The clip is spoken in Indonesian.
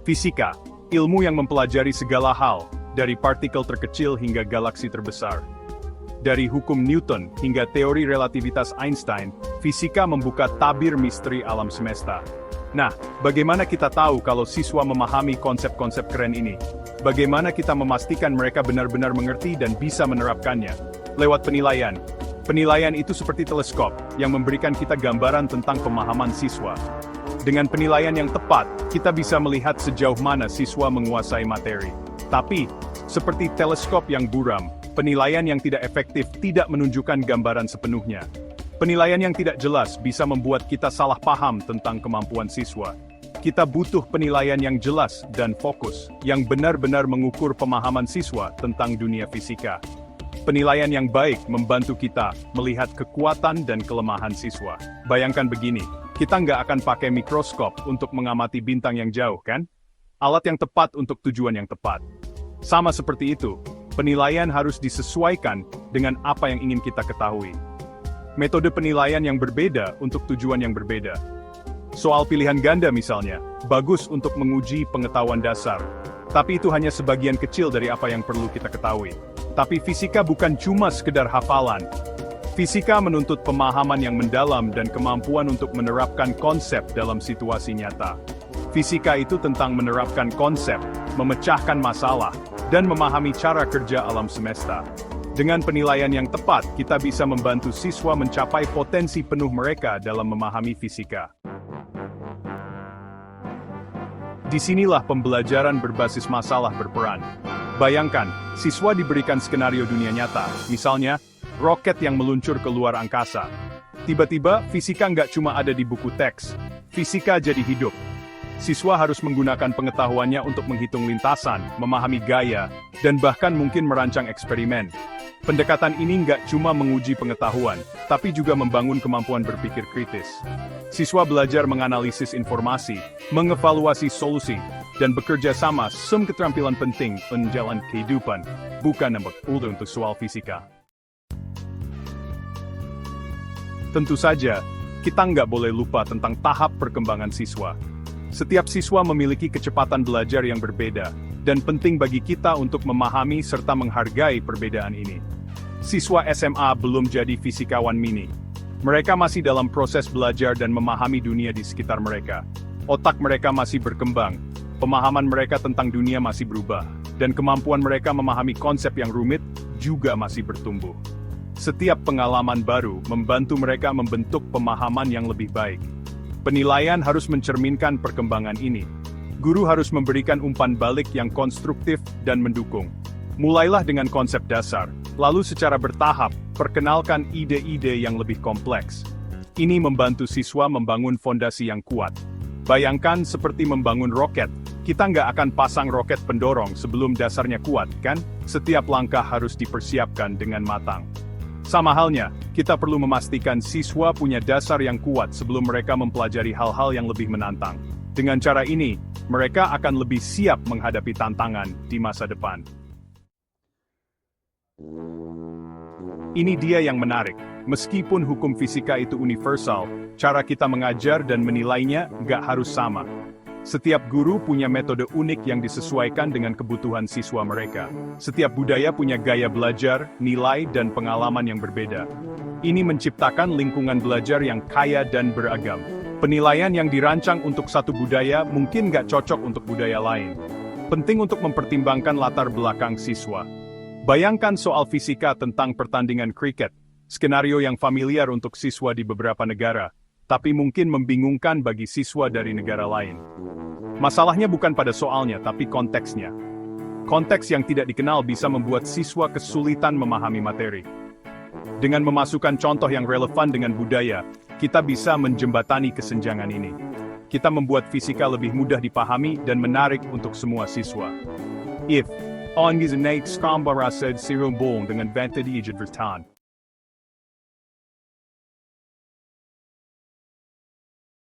Fisika, ilmu yang mempelajari segala hal, dari partikel terkecil hingga galaksi terbesar. Dari hukum Newton hingga teori relativitas Einstein, fisika membuka tabir misteri alam semesta. Nah, bagaimana kita tahu kalau siswa memahami konsep-konsep keren ini? Bagaimana kita memastikan mereka benar-benar mengerti dan bisa menerapkannya? Lewat penilaian. Penilaian itu seperti teleskop, yang memberikan kita gambaran tentang pemahaman siswa. Dengan penilaian yang tepat, kita bisa melihat sejauh mana siswa menguasai materi. Tapi, seperti teleskop yang buram, penilaian yang tidak efektif tidak menunjukkan gambaran sepenuhnya. Penilaian yang tidak jelas bisa membuat kita salah paham tentang kemampuan siswa. Kita butuh penilaian yang jelas dan fokus, yang benar-benar mengukur pemahaman siswa tentang dunia fisika. Penilaian yang baik membantu kita melihat kekuatan dan kelemahan siswa. Bayangkan begini, kita nggak akan pakai mikroskop untuk mengamati bintang yang jauh, kan? Alat yang tepat untuk tujuan yang tepat. Sama seperti itu, penilaian harus disesuaikan dengan apa yang ingin kita ketahui. Metode penilaian yang berbeda untuk tujuan yang berbeda. Soal pilihan ganda misalnya, bagus untuk menguji pengetahuan dasar. Tapi itu hanya sebagian kecil dari apa yang perlu kita ketahui. Tapi fisika bukan cuma sekedar hafalan. Fisika menuntut pemahaman yang mendalam dan kemampuan untuk menerapkan konsep dalam situasi nyata. Fisika itu tentang menerapkan konsep, memecahkan masalah, dan memahami cara kerja alam semesta. Dengan penilaian yang tepat, kita bisa membantu siswa mencapai potensi penuh mereka dalam memahami fisika. Disinilah pembelajaran berbasis masalah berperan. Bayangkan, siswa diberikan skenario dunia nyata, misalnya, roket yang meluncur ke luar angkasa. Tiba-tiba, fisika nggak cuma ada di buku teks, fisika jadi hidup. Siswa harus menggunakan pengetahuannya untuk menghitung lintasan, memahami gaya, dan bahkan mungkin merancang eksperimen. Pendekatan ini nggak cuma menguji pengetahuan, tapi juga membangun kemampuan berpikir kritis. Siswa belajar menganalisis informasi, mengevaluasi solusi, dan bekerja sama keterampilan penting menjalani kehidupan, bukan nambah ulu untuk soal fisika. Tentu saja, kita nggak boleh lupa tentang tahap perkembangan siswa. Setiap siswa memiliki kecepatan belajar yang berbeda, dan penting bagi kita untuk memahami serta menghargai perbedaan ini. Siswa SMA belum jadi fisikawan mini. Mereka masih dalam proses belajar dan memahami dunia di sekitar mereka. Otak mereka masih berkembang, pemahaman mereka tentang dunia masih berubah, dan kemampuan mereka memahami konsep yang rumit juga masih bertumbuh. Setiap pengalaman baru membantu mereka membentuk pemahaman yang lebih baik. Penilaian harus mencerminkan perkembangan ini. Guru harus memberikan umpan balik yang konstruktif dan mendukung. Mulailah dengan konsep dasar, lalu secara bertahap, perkenalkan ide-ide yang lebih kompleks. Ini membantu siswa membangun fondasi yang kuat. Bayangkan seperti membangun roket, kita nggak akan pasang roket pendorong sebelum dasarnya kuat, kan? Setiap langkah harus dipersiapkan dengan matang. Sama halnya, kita perlu memastikan siswa punya dasar yang kuat sebelum mereka mempelajari hal-hal yang lebih menantang. Dengan cara ini, mereka akan lebih siap menghadapi tantangan di masa depan. Ini dia yang menarik. Meskipun hukum fisika itu universal, cara kita mengajar dan menilainya nggak harus sama. Setiap guru punya metode unik yang disesuaikan dengan kebutuhan siswa mereka. Setiap budaya punya gaya belajar, nilai, dan pengalaman yang berbeda. Ini menciptakan lingkungan belajar yang kaya dan beragam. Penilaian yang dirancang untuk satu budaya mungkin nggak cocok untuk budaya lain. Penting untuk mempertimbangkan latar belakang siswa. Bayangkan soal fisika tentang pertandingan kriket, skenario yang familiar untuk siswa di beberapa negara, tapi mungkin membingungkan bagi siswa dari negara lain. Masalahnya bukan pada soalnya, tapi konteksnya. Konteks yang tidak dikenal bisa membuat siswa kesulitan memahami materi. Dengan memasukkan contoh yang relevan dengan budaya, kita bisa menjembatani kesenjangan ini. Kita membuat fisika lebih mudah dipahami dan menarik untuk semua siswa. If, on gizenate skambara said sirumbong dengan vanta di ijad vertan.